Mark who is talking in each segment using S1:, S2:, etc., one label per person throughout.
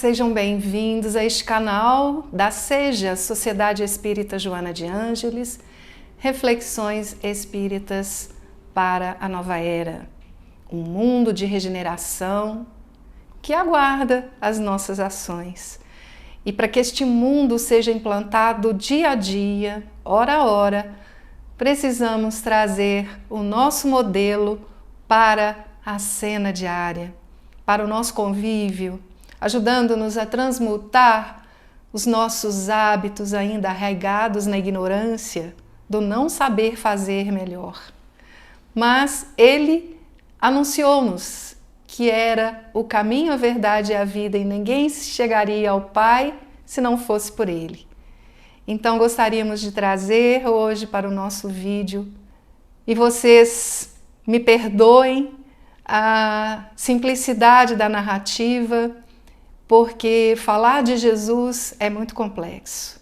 S1: sejam bem-vindos a este canal da SEJA, Sociedade Espírita Joana de Ângeles, Reflexões Espíritas para a Nova Era, um mundo de regeneração que aguarda as nossas ações. E para que este mundo seja implantado dia a dia, hora a hora, precisamos trazer o nosso modelo para a cena diária, para o nosso convívio, ajudando-nos a transmutar os nossos hábitos ainda arraigados na ignorância do não saber fazer melhor. Mas Ele anunciou-nos que era o caminho, a verdade e a vida e ninguém chegaria ao Pai se não fosse por Ele. Então gostaríamos de trazer hoje para o nosso vídeo, e vocês me perdoem a simplicidade da narrativa, porque falar de Jesus é muito complexo.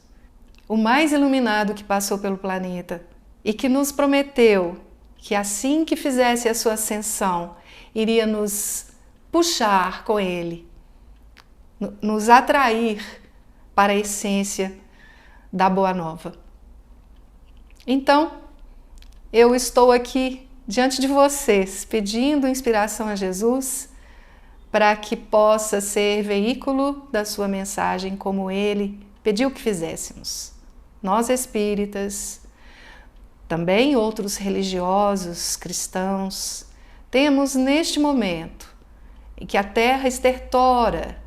S1: O mais iluminado que passou pelo planeta e que nos prometeu que assim que fizesse a sua ascensão, iria nos puxar com Ele, nos atrair para a essência da Boa Nova. Então, eu estou aqui diante de vocês, pedindo inspiração a Jesus para que possa ser veículo da sua mensagem como Ele pediu que fizéssemos. Nós espíritas, também outros religiosos, cristãos, temos neste momento em que a terra estertora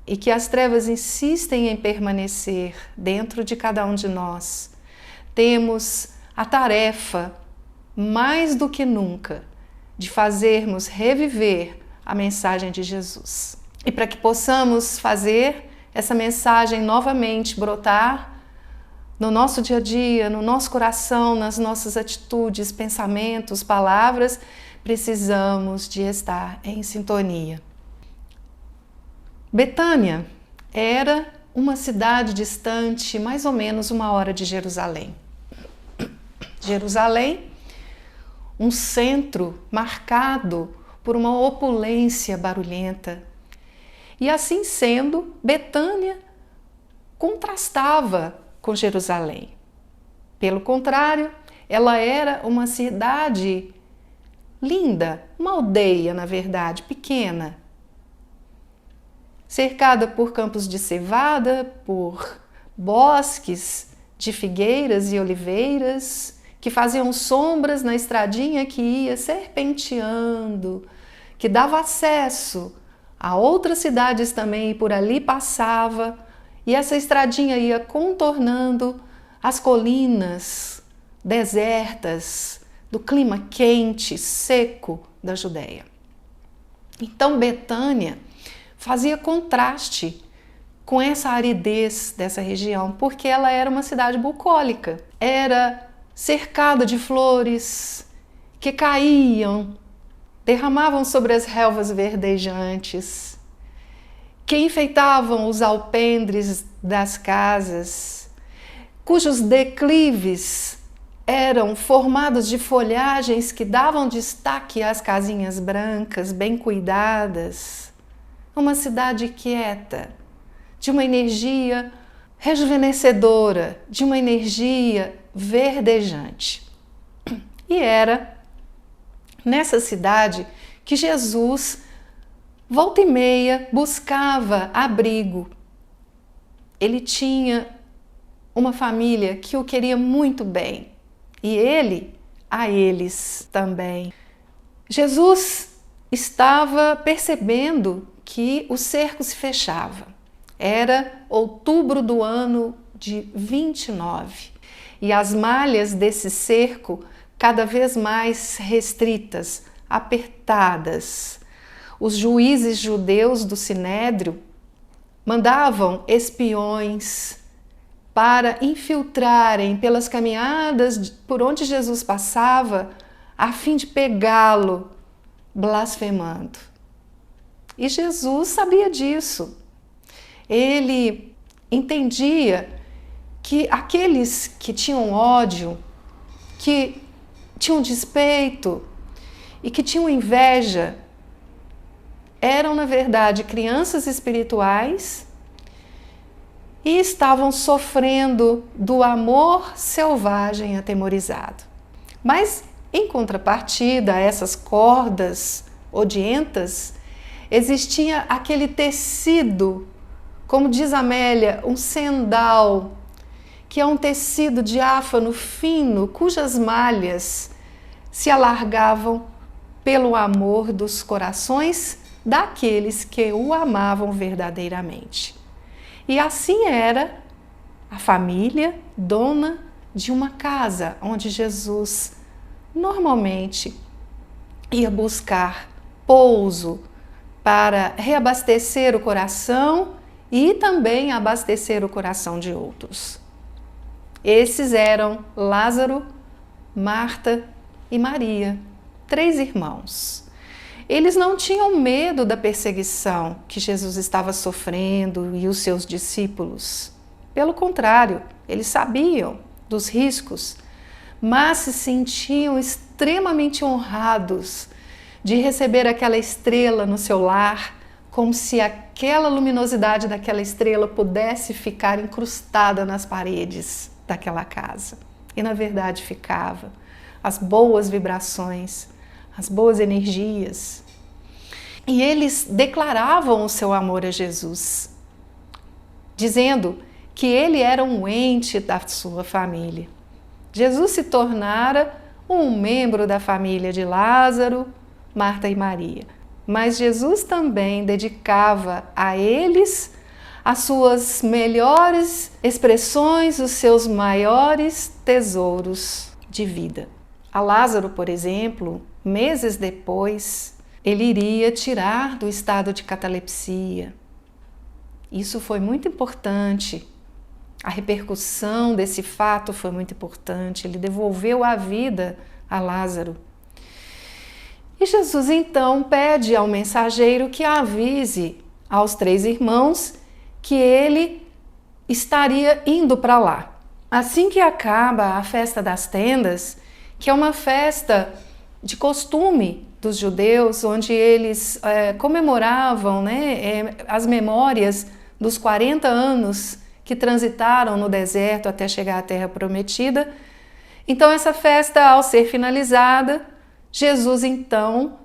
S1: e que as trevas insistem em permanecer dentro de cada um de nós, temos a tarefa, mais do que nunca, de fazermos reviver a mensagem de Jesus. E para que possamos fazer essa mensagem novamente brotar no nosso dia a dia, no nosso coração, nas nossas atitudes, pensamentos, palavras, precisamos de estar em sintonia. Betânia era uma cidade distante, mais ou menos 1 hora de Jerusalém. Jerusalém, um centro marcado por uma opulência barulhenta. E assim sendo, Betânia contrastava com Jerusalém. Pelo contrário, ela era uma cidade linda, uma aldeia, na verdade, pequena, cercada por campos de cevada, por bosques de figueiras e oliveiras, que faziam sombras na estradinha que ia serpenteando, que dava acesso a outras cidades também, e por ali passava, e essa estradinha ia contornando as colinas desertas do clima quente, seco da Judéia. Então Betânia fazia contraste com essa aridez dessa região, porque ela era uma cidade bucólica, era cercada de flores que caíam, derramavam sobre as relvas verdejantes, que enfeitavam os alpendres das casas, cujos declives eram formados de folhagens que davam destaque às casinhas brancas, bem cuidadas. Uma cidade quieta, de uma energia rejuvenescedora, de uma energia verdejante. E era nessa cidade que Jesus, volta e meia, buscava abrigo. Ele tinha uma família que o queria muito bem, e ele a eles também. Jesus estava percebendo que o cerco se fechava. Era outubro do ano de 29, e as malhas desse cerco cada vez mais restritas, apertadas. Os juízes judeus do Sinédrio mandavam espiões para infiltrarem pelas caminhadas por onde Jesus passava, a fim de pegá-lo blasfemando. E Jesus sabia disso. Ele entendia que aqueles que tinham ódio, que tinham despeito e que tinham inveja eram, na verdade, crianças espirituais e estavam sofrendo do amor selvagem atemorizado. Mas, em contrapartida a essas cordas odientas, existia aquele tecido, como diz Amélia, um sendal, que é um tecido diáfano fino, cujas malhas se alargavam pelo amor dos corações daqueles que o amavam verdadeiramente. E assim era a família dona de uma casa onde Jesus normalmente ia buscar pouso para reabastecer o coração e também abastecer o coração de outros. Esses eram Lázaro, Marta e Maria, 3 irmãos. Eles não tinham medo da perseguição que Jesus estava sofrendo e os seus discípulos. Pelo contrário, eles sabiam dos riscos, mas se sentiam extremamente honrados de receber aquela estrela no seu lar, como se aquela luminosidade daquela estrela pudesse ficar incrustada nas paredes daquela casa. E na verdade ficava. As boas vibrações, as boas energias. E eles declaravam o seu amor a Jesus, dizendo que ele era um ente da sua família. Jesus se tornara um membro da família de Lázaro, Marta e Maria. Mas Jesus também dedicava a eles as suas melhores expressões, os seus maiores tesouros de vida. A Lázaro, por exemplo, meses depois, ele iria tirar do estado de catalepsia. Isso foi muito importante. A repercussão desse fato foi muito importante. Ele devolveu a vida a Lázaro. E Jesus então pede ao mensageiro que avise aos 3 irmãos que ele estaria indo para lá. Assim que acaba a festa das tendas, que é uma festa de costume dos judeus, onde eles comemoravam, as memórias dos 40 anos que transitaram no deserto até chegar à Terra Prometida. Então essa festa, ao ser finalizada, Jesus então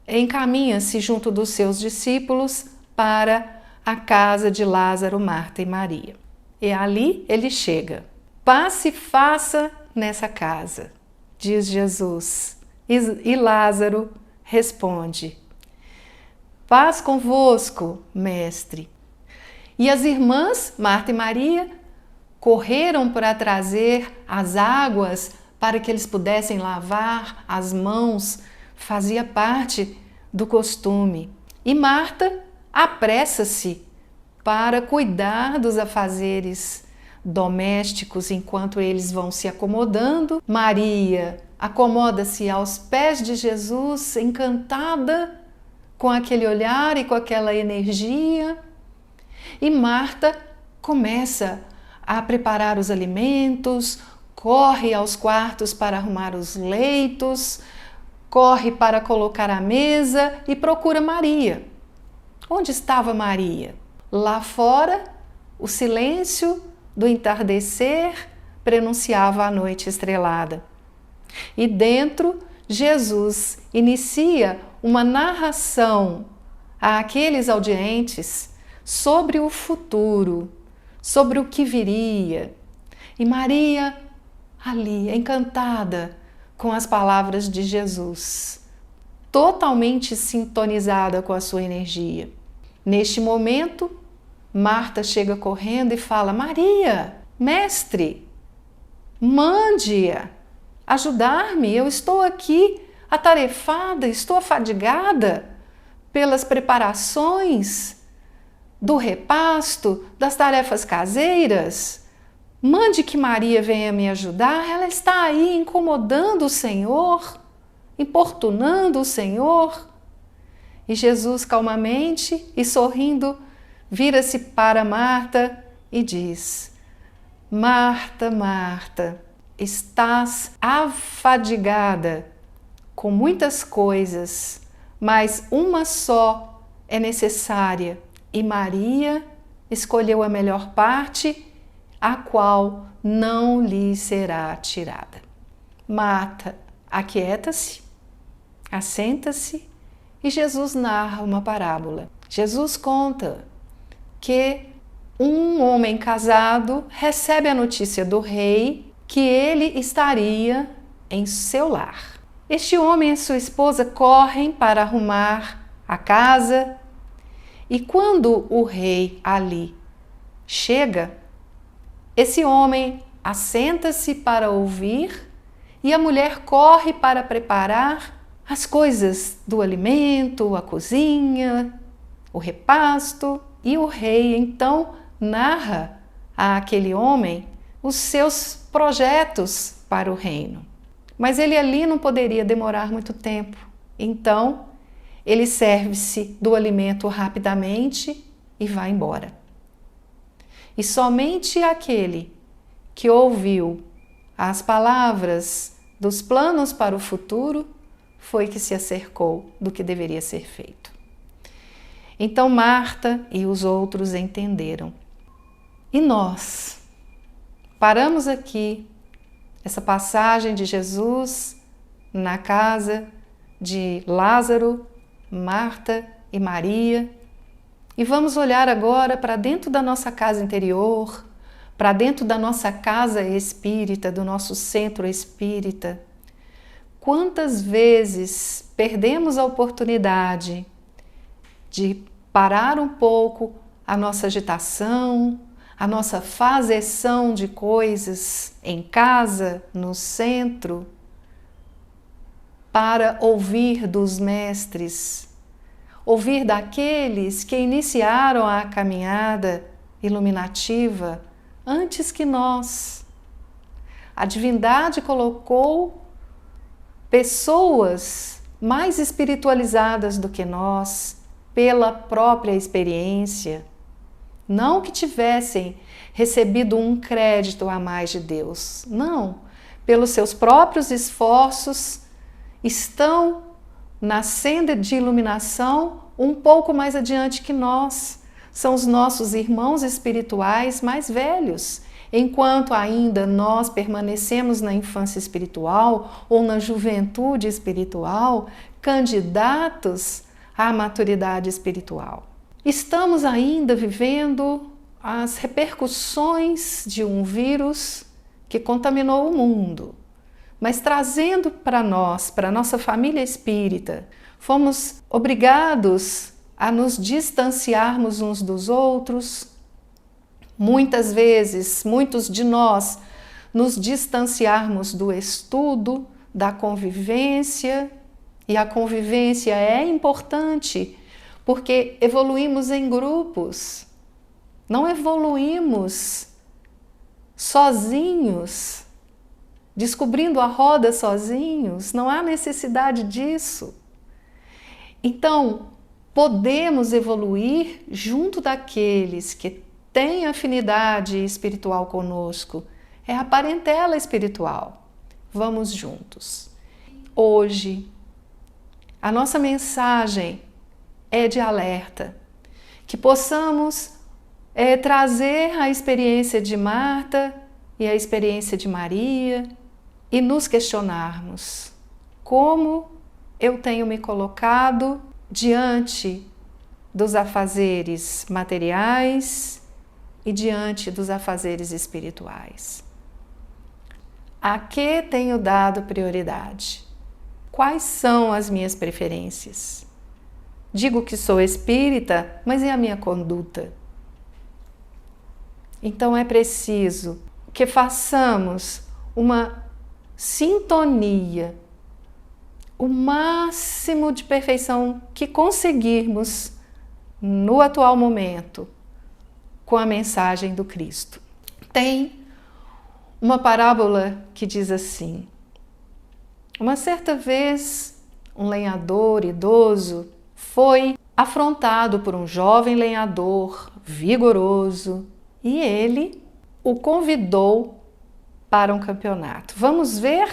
S1: encaminha-se junto dos seus discípulos para a casa de Lázaro, Marta e Maria. E ali ele chega. Paz se faça nessa casa, diz Jesus. E Lázaro responde: paz convosco, mestre. E as irmãs, Marta e Maria, correram para trazer as águas para que eles pudessem lavar as mãos, fazia parte do costume. E Marta apressa-se para cuidar dos afazeres domésticos enquanto eles vão se acomodando. Maria acomoda-se aos pés de Jesus, encantada com aquele olhar e com aquela energia. E Marta começa a preparar os alimentos, corre aos quartos para arrumar os leitos, corre para colocar a mesa e procura Maria. Onde estava Maria? Lá fora, o silêncio do entardecer prenunciava a noite estrelada. E dentro, Jesus inicia uma narração àqueles audientes sobre o futuro, sobre o que viria. E Maria, ali, encantada com as palavras de Jesus, totalmente sintonizada com a sua energia. Neste momento, Marta chega correndo e fala: Maria, mestre, mande-a ajudar-me, eu estou aqui atarefada, estou afadigada pelas preparações do repasto, das tarefas caseiras. Mande que Maria venha me ajudar, ela está aí incomodando o Senhor, importunando o Senhor. E Jesus, calmamente e sorrindo, vira-se para Marta e diz: Marta, Marta, estás afadigada com muitas coisas, mas uma só é necessária e Maria escolheu a melhor parte, a qual não lhe será tirada. Marta aquieta-se, assenta-se e Jesus narra uma parábola. Jesus conta que um homem casado recebe a notícia do rei que ele estaria em seu lar. Este homem e sua esposa correm para arrumar a casa e quando o rei ali chega, esse homem assenta-se para ouvir e a mulher corre para preparar as coisas do alimento, a cozinha, o repasto, e o rei então narra àquele homem os seus projetos para o reino. Mas ele ali não poderia demorar muito tempo. Então, ele serve-se do alimento rapidamente e vai embora. E somente aquele que ouviu as palavras dos planos para o futuro foi que se acercou do que deveria ser feito. Então Marta e os outros entenderam. E nós paramos aqui essa passagem de Jesus na casa de Lázaro, Marta e Maria e vamos olhar agora para dentro da nossa casa interior, para dentro da nossa casa espírita, do nosso centro espírita. Quantas vezes perdemos a oportunidade de parar um pouco a nossa agitação, a nossa fazeção de coisas em casa, no centro, para ouvir dos mestres, ouvir daqueles que iniciaram a caminhada iluminativa antes que nós. A divindade colocou pessoas mais espiritualizadas do que nós, pela própria experiência, não que tivessem recebido um crédito a mais de Deus, não, pelos seus próprios esforços, estão na senda de iluminação um pouco mais adiante que nós, são os nossos irmãos espirituais mais velhos, enquanto ainda nós permanecemos na infância espiritual ou na juventude espiritual, candidatos à maturidade espiritual. Estamos ainda vivendo as repercussões de um vírus que contaminou o mundo, mas trazendo para nós, para a nossa família espírita, fomos obrigados a nos distanciarmos uns dos outros. Muitas vezes, muitos de nós nos distanciarmos do estudo, da convivência, e a convivência é importante porque evoluímos em grupos, não evoluímos sozinhos, descobrindo a roda sozinhos, não há necessidade disso. Então, podemos evoluir junto daqueles que têm afinidade espiritual conosco, é a parentela espiritual. Vamos juntos. Hoje, a nossa mensagem é de alerta, que possamos trazer a experiência de Marta e a experiência de Maria e nos questionarmos como eu tenho me colocado diante dos afazeres materiais e diante dos afazeres espirituais. A que tenho dado prioridade? Quais são as minhas preferências? Digo que sou espírita, mas e a minha conduta? Então é preciso que façamos uma sintonia, o máximo de perfeição que conseguirmos no atual momento com a mensagem do Cristo. Tem uma parábola que diz assim: uma certa vez, um lenhador idoso foi afrontado por um jovem lenhador vigoroso e ele o convidou para um campeonato. Vamos ver,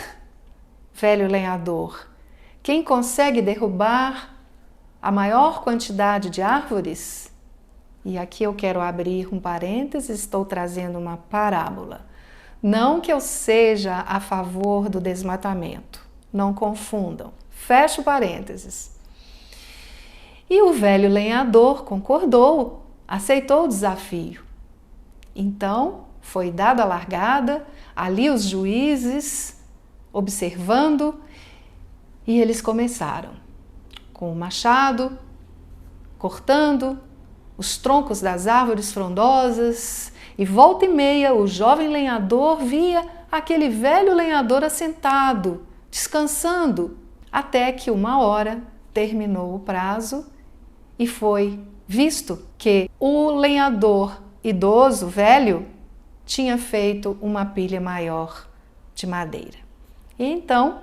S1: velho lenhador, quem consegue derrubar a maior quantidade de árvores, e aqui eu quero abrir um parênteses, estou trazendo uma parábola. Não que eu seja a favor do desmatamento, não confundam. Fecho parênteses. E o velho lenhador concordou, aceitou o desafio. Então, foi dada a largada, ali os juízes observando, e eles começaram com o machado, cortando os troncos das árvores frondosas, e volta e meia o jovem lenhador via aquele velho lenhador assentado, descansando, até que uma hora terminou o prazo e foi visto que o lenhador idoso, velho, tinha feito uma pilha maior de madeira. E então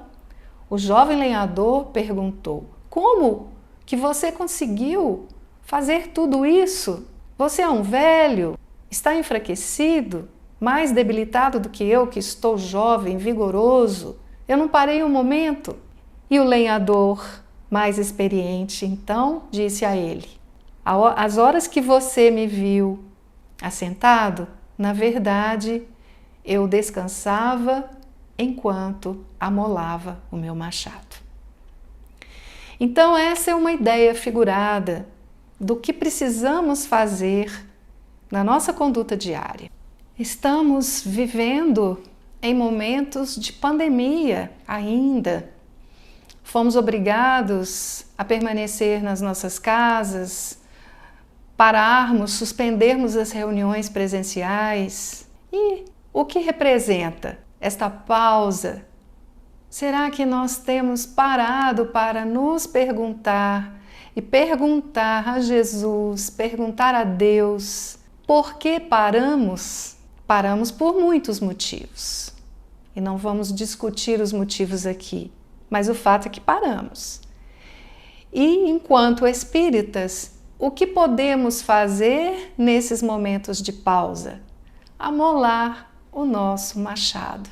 S1: o jovem lenhador perguntou: como que você conseguiu fazer tudo isso? Você é um velho, está enfraquecido, mais debilitado do que eu, que estou jovem, vigoroso. Eu não parei um momento. E o lenhador, mais experiente, então disse a ele: as horas que você me viu assentado, na verdade, eu descansava enquanto amolava o meu machado. Então, essa é uma ideia figurada do que precisamos fazer na nossa conduta diária. Estamos vivendo em momentos de pandemia ainda. Fomos obrigados a permanecer nas nossas casas, pararmos, suspendermos as reuniões presenciais. E o que representa esta pausa? Será que nós temos parado para nos perguntar e perguntar a Jesus, perguntar a Deus, por que paramos? Paramos por muitos motivos. E não vamos discutir os motivos aqui, mas o fato é que paramos. E enquanto espíritas, o que podemos fazer nesses momentos de pausa? Amolar o nosso machado.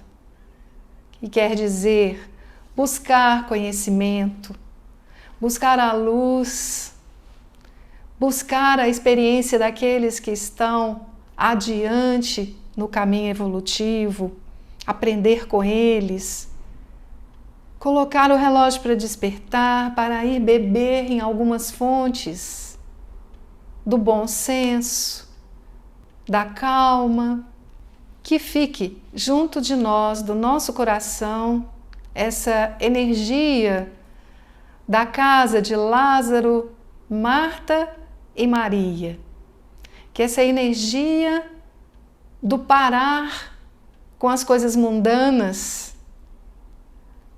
S1: Que quer dizer buscar conhecimento, buscar a luz, buscar a experiência daqueles que estão adiante no caminho evolutivo, aprender com eles, colocar o relógio para despertar, para ir beber em algumas fontes do bom senso, da calma, que fique junto de nós, do nosso coração, essa energia da casa de Lázaro, Marta e Maria. Que essa energia do parar com as coisas mundanas,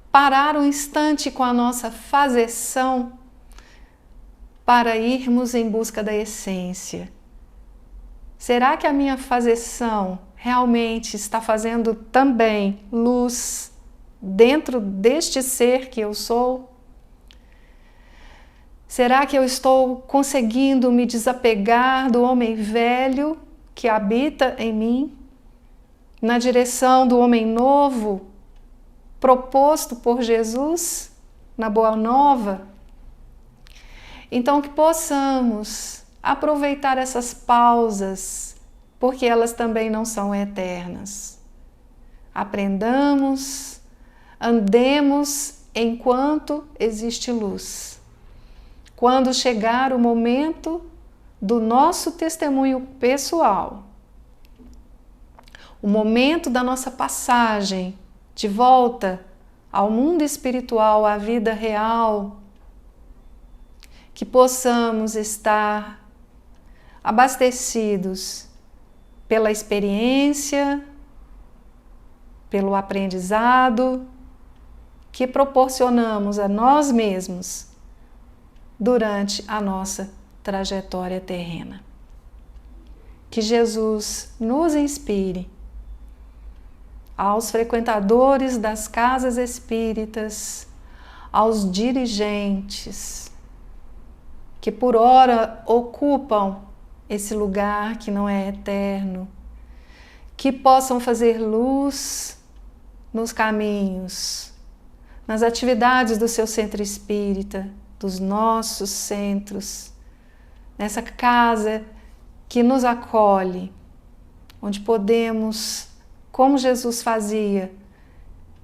S1: parar um instante com a nossa fazeção para irmos em busca da essência. Será que a minha fazeção realmente está fazendo também luz dentro deste ser que eu sou? Será que eu estou conseguindo me desapegar do homem velho que habita em mim, na direção do homem novo, proposto por Jesus na Boa Nova? Então, que possamos aproveitar essas pausas, porque elas também não são eternas. Aprendamos, andemos enquanto existe luz. Quando chegar o momento do nosso testemunho pessoal, o momento da nossa passagem de volta ao mundo espiritual, à vida real, que possamos estar abastecidos pela experiência, pelo aprendizado que proporcionamos a nós mesmos durante a nossa trajetória terrena. Que Jesus nos inspire, aos frequentadores das casas espíritas, aos dirigentes, que por ora ocupam esse lugar que não é eterno, que possam fazer luz nos caminhos, nas atividades do seu centro espírita, dos nossos centros, nessa casa que nos acolhe, onde podemos, como Jesus fazia,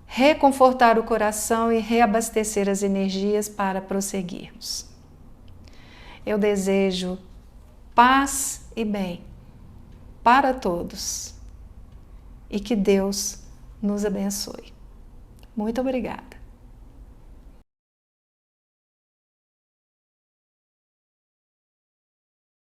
S1: reconfortar o coração e reabastecer as energias para prosseguirmos. Eu desejo paz e bem para todos e que Deus nos abençoe. Muito obrigada.